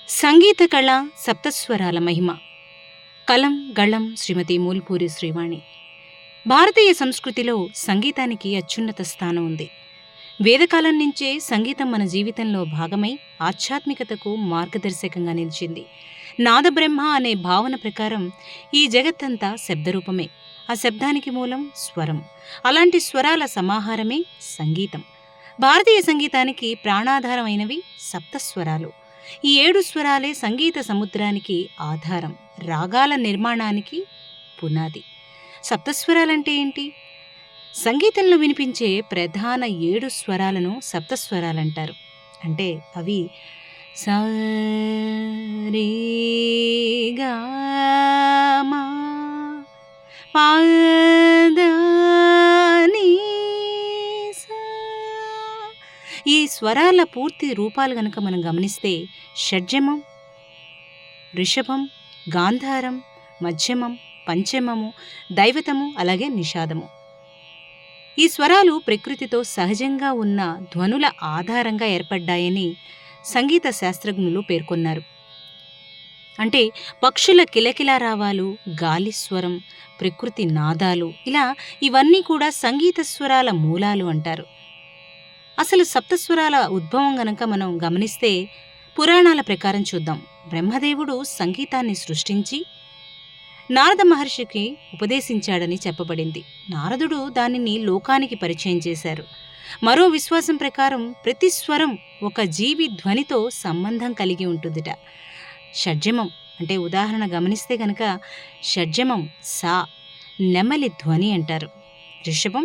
సంగీత కళ సప్తస్వరాల మహిమ. కలం గళం శ్రీమతి మూల్పూరి శ్రీవాణి. భారతీయ సంస్కృతిలో సంగీతానికి అత్యున్నత స్థానం ఉంది. వేదకాలం నుంచే సంగీతం మన జీవితంలో భాగమై ఆధ్యాత్మికతకు మార్గదర్శకంగా నిలిచింది. నాదబ్రహ్మ అనే భావన ప్రకారం ఈ జగత్తంతా శబ్దరూపమే. ఆ శబ్దానికి మూలం స్వరం. అలాంటి స్వరాల సమాహారమే సంగీతం. భారతీయ సంగీతానికి ప్రాణాధారమైనవి సప్తస్వరాలు. ఈ 7 స్వరాలే సంగీత సముద్రానికి ఆధారం, రాగాల నిర్మాణానికి పునాది. సప్తస్వరాలంటే ఏంటి? సంగీతంలో వినిపించే ప్రధాన 7 స్వరాలను సప్తస్వరాలంటారు. అంటే అవి సా రే గా మా పా దా నీ సా. ఈ స్వరాల పూర్తి రూపాలు గనక మనం గమనిస్తే షడ్జమం, రిషభం, గాంధారం, మధ్యమం, పంచమము, దైవతము, అలాగే నిషాదము. ఈ స్వరాలు ప్రకృతితో సహజంగా ఉన్న ధ్వనుల ఆధారంగా ఏర్పడ్డాయని సంగీత శాస్త్రజ్ఞులు పేర్కొన్నారు. అంటే పక్షుల కిలకిలారావాలు, గాలి స్వరం, ప్రకృతి నాదాలు, ఇలా ఇవన్నీ కూడా సంగీత స్వరాల మూలాలు అంటారు. అసలు సప్తస్వరాల ఉద్భవం గనక మనం గమనిస్తే పురాణాల ప్రకారం చూద్దాం. బ్రహ్మదేవుడు సంగీతాన్ని సృష్టించి నారద మహర్షికి ఉపదేశించాడని చెప్పబడింది. నారదుడు దానిని లోకానికి పరిచయం చేశారు. మరో విశ్వాసం ప్రకారం ప్రతి స్వరం ఒక జీవి ధ్వనితో సంబంధం కలిగి ఉంటుందిట. షడ్జమం అంటే ఉదాహరణ గమనిస్తే గనక షడ్జమం సా, నెమలి ధ్వని అంటారు. రిషభం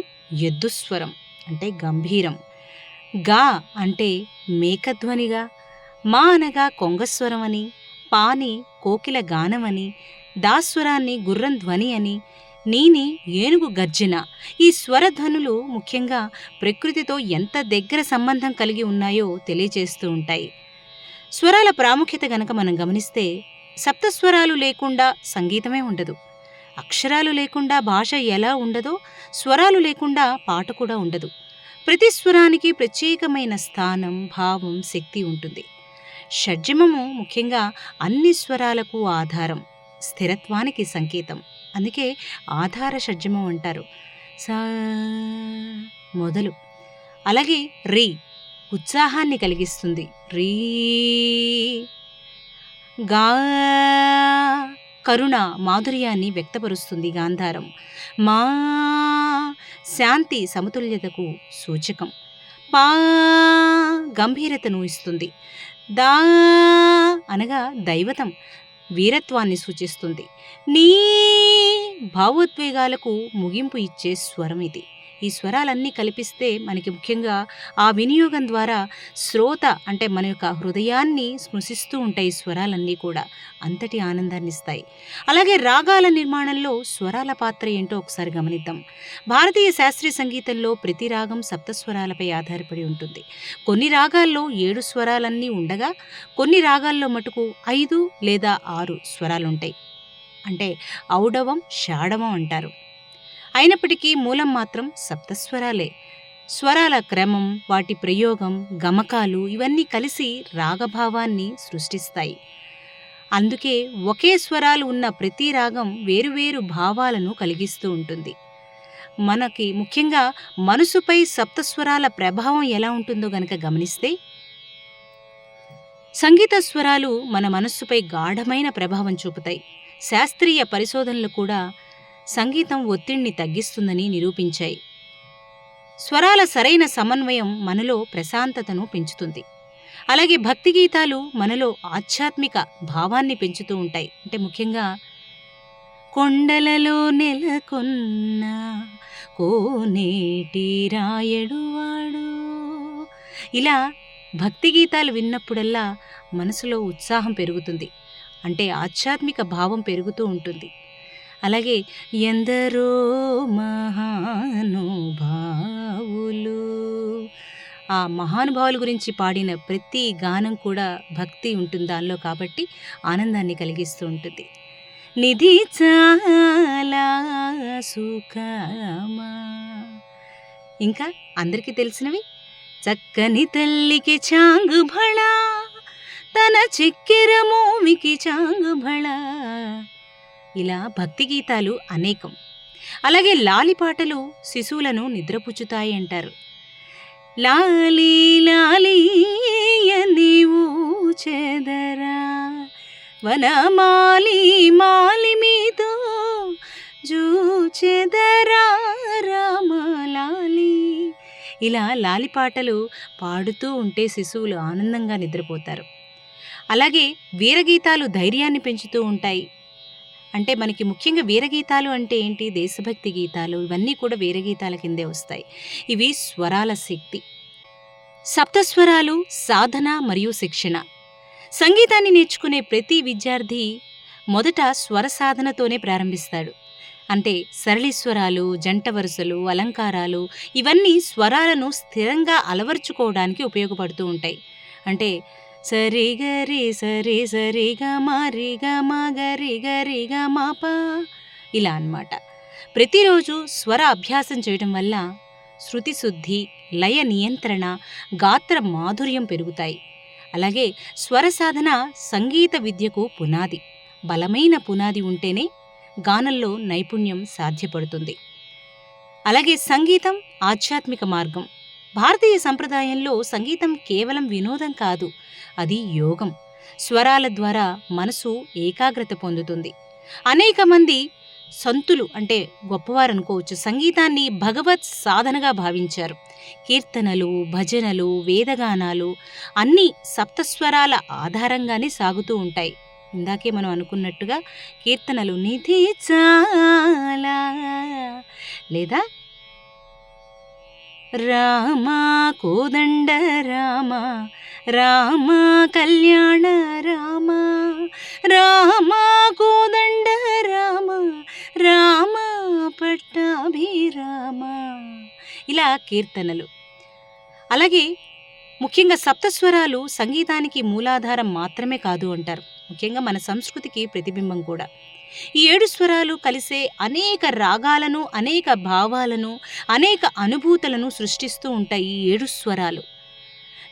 ఎద్దుస్వరం అంటే గంభీరం. గా అంటే మేకధ్వనిగా, మా అనగా కొంగస్వరం అని, పాని కోకిల గానమని, దాస్వరాన్ని గుర్రం ధ్వని అని, నీని ఏనుగు గర్జన. ఈ స్వరధ్వనులు ముఖ్యంగా ప్రకృతితో ఎంత దగ్గర సంబంధం కలిగి ఉన్నాయో తెలియజేస్తూ ఉంటాయి. స్వరాల ప్రాముఖ్యత గనక మనం గమనిస్తే సప్తస్వరాలు లేకుండా సంగీతమే ఉండదు. అక్షరాలు లేకుండా భాష ఎలా ఉండదో స్వరాలు లేకుండా పాట కూడా ఉండదు. ప్రతి స్వరానికి ప్రత్యేకమైన స్థానం, భావం, శక్తి ఉంటుంది. షడ్జమము ముఖ్యంగా అన్ని స్వరాలకు ఆధారం, స్థిరత్వానికి సంకేతం. అందుకే ఆధార షడ్జమం అంటారు. సా మొదలు. అలాగే రీ ఉత్సాహాన్ని కలిగిస్తుంది. రీ గా కరుణ మాధుర్యాన్ని వ్యక్తపరుస్తుంది. గాంధారం. మా శాంతి సమతుల్యతకు సూచకం. పా గంభీరతను ఇస్తుంది. దా అనగా దైవతం, వీరత్వాన్ని సూచిస్తుంది. నీ భావోద్వేగాలకు ముగింపు ఇచ్చే స్వరం ఇది. ఈ స్వరాలన్నీ కల్పిస్తే మనకి ముఖ్యంగా ఆ వినియోగం ద్వారా శ్రోత అంటే మన యొక్క హృదయాన్ని స్పృశిస్తూ ఉంటాయి. స్వరాలన్నీ కూడా అంతటి ఆనందాన్ని ఇస్తాయి. అలాగే రాగాల నిర్మాణంలో స్వరాల పాత్ర ఏంటో ఒకసారి గమనిద్దాం. భారతీయ శాస్త్రీయ సంగీతంలో ప్రతి రాగం సప్తస్వరాలపై ఆధారపడి ఉంటుంది. కొన్ని రాగాల్లో 7 స్వరాలన్నీ ఉండగా కొన్ని రాగాల్లో మటుకు 5 లేదా 6 స్వరాలుంటాయి. అంటే ఔడవం, షాడవం అంటారు. అయినప్పటికీ మూలం మాత్రం సప్తస్వరాలే. స్వరాల క్రమం, వాటి ప్రయోగం, గమకాలు ఇవన్నీ కలిసి రాగభావాన్ని సృష్టిస్తాయి. అందుకే ఒకే స్వరాలు ఉన్న ప్రతి రాగం వేరువేరు భావాలను కలిగిస్తూ ఉంటుంది. మనకి ముఖ్యంగా మనసుపై సప్తస్వరాల ప్రభావం ఎలా ఉంటుందో గనక గమనిస్తే సంగీత స్వరాలు మన మనస్సుపై గాఢమైన ప్రభావం చూపుతాయి. శాస్త్రీయ పరిశోధనలు కూడా సంగీతం ఒత్తిడిని తగ్గిస్తుందని నిరూపించాయి. స్వరాల సరైన సమన్వయం మనలో ప్రశాంతతను పెంచుతుంది. అలాగే భక్తి గీతాలు మనలో ఆధ్యాత్మిక భావాన్ని పెంచుతూ ఉంటాయి. అంటే ముఖ్యంగా కొండలలో నెలకొన్న కోనేటి రాయడువాడు, ఇలా భక్తి గీతాలు విన్నప్పుడల్లా మనసులో ఉత్సాహం పెరుగుతుంది. అంటే ఆధ్యాత్మిక భావం పెరుగుతూ ఉంటుంది. అలాగే ఎందరో మహానుభావులు, ఆ మహానుభావుల గురించి పాడిన ప్రతి గానం కూడా భక్తి ఉంటుంది దానిలో, కాబట్టి ఆనందాన్ని కలిగిస్తూ ఉంటుంది. నిధి చాలా సుఖమా, ఇంకా అందరికీ తెలిసినవి చక్కని తల్లికి చాంగు భళ, తన చెక్కెర మోవికి చాంగుబళ. ఇలా భక్తి గీతాలు అనేకం. అలాగే లాలి పాటలు శిశువులను నిద్రపుచ్చుతాయి అంటారు. లాలి లాలి నీవు చెదరా వనమాలి మాలి మీతో జూచెదరా రామలాలి. ఇలా లాలి పాటలు పాడుతూ ఉంటే శిశువులు ఆనందంగా నిద్రపోతారు. అలాగే వీరగీతాలు ధైర్యాన్ని పెంచుతూ ఉంటాయి. అంటే మనకి ముఖ్యంగా వీరగీతాలు అంటే ఏంటి? దేశభక్తి గీతాలు, ఇవన్నీ కూడా వీరగీతాల కిందే వస్తాయి. ఇవి స్వరాల శక్తి. సప్తస్వరాలు సాధన మరియు శిక్షణ. సంగీతాన్ని నేర్చుకునే ప్రతి విద్యార్థి మొదట స్వర సాధనతోనే ప్రారంభిస్తాడు. అంటే సరళి స్వరాలు, జంట వరుసలు, అలంకారాలు, ఇవన్నీ స్వరాలను స్థిరంగా అలవర్చుకోవడానికి ఉపయోగపడుతూ ఉంటాయి. అంటే సరి గరి సరి సరి గ మరి గ మ గరి గరి గ మ ప, ఇలా అన్నమాట. ప్రతిరోజు స్వర అభ్యాసం చేయడం వల్ల శృతి శుద్ధి, లయ నియంత్రణ, గాత్ర మాధుర్యం పెరుగుతాయి. అలాగే స్వర సాధన సంగీత విద్యకు పునాది. బలమైన పునాది ఉంటేనే గానంలో నైపుణ్యం సాధ్యపడుతుంది. అలాగే సంగీతం ఆధ్యాత్మిక మార్గం. భారతీయ సంప్రదాయంలో సంగీతం కేవలం వినోదం కాదు, అది యోగం. స్వరాల ద్వారా మనసు ఏకాగ్రత పొందుతుంది. అనేక మంది సంతులు అంటే గొప్పవారు అనుకోవచ్చు, సంగీతాన్ని భగవత్ సాధనగా భావించారు. కీర్తనలు, భజనలు, వేదగానాలు అన్నీ సప్తస్వరాల ఆధారంగానే సాగుతూ ఉంటాయి. ఇందాకే మనం అనుకున్నట్టుగా కీర్తనలు నిధి చాలా, లేదా రామ కోదండ రామ రామ కళ్యాణ రామ రామ కోదండ రామ రామ పట్టాభిరామ, ఇలా కీర్తనలు. అలాగే ముఖ్యంగా సప్తస్వరాలు సంగీతానికి మూలాధారం మాత్రమే కాదు అంటారు. ముఖ్యంగా మన సంస్కృతికి ప్రతిబింబం కూడా. ఈ 7 స్వరాలు కలిసే అనేక రాగాలను, అనేక భావాలను, అనేక అనుభూతులను సృష్టిస్తూ ఉంటాయి ఈ 7 స్వరాలు.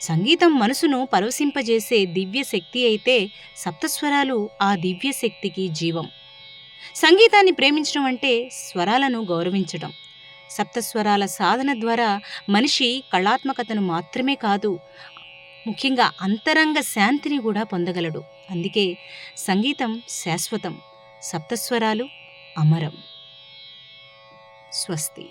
సంగీతం మనసును పరవశింపజేసే దివ్య శక్తి అయితే సప్తస్వరాలు ఆ దివ్య శక్తికి జీవం. సంగీతాన్ని ప్రేమించడం అంటే స్వరాలను గౌరవించడం. సప్తస్వరాల సాధన ద్వారా మనిషి కళాత్మకతను మాత్రమే కాదు, ముఖ్యంగా అంతరంగ శాంతిని కూడా పొందగలడు. అందుకే సంగీతం శాశ్వతం, సప్తస్వరాలు అమరం. స్వస్తి.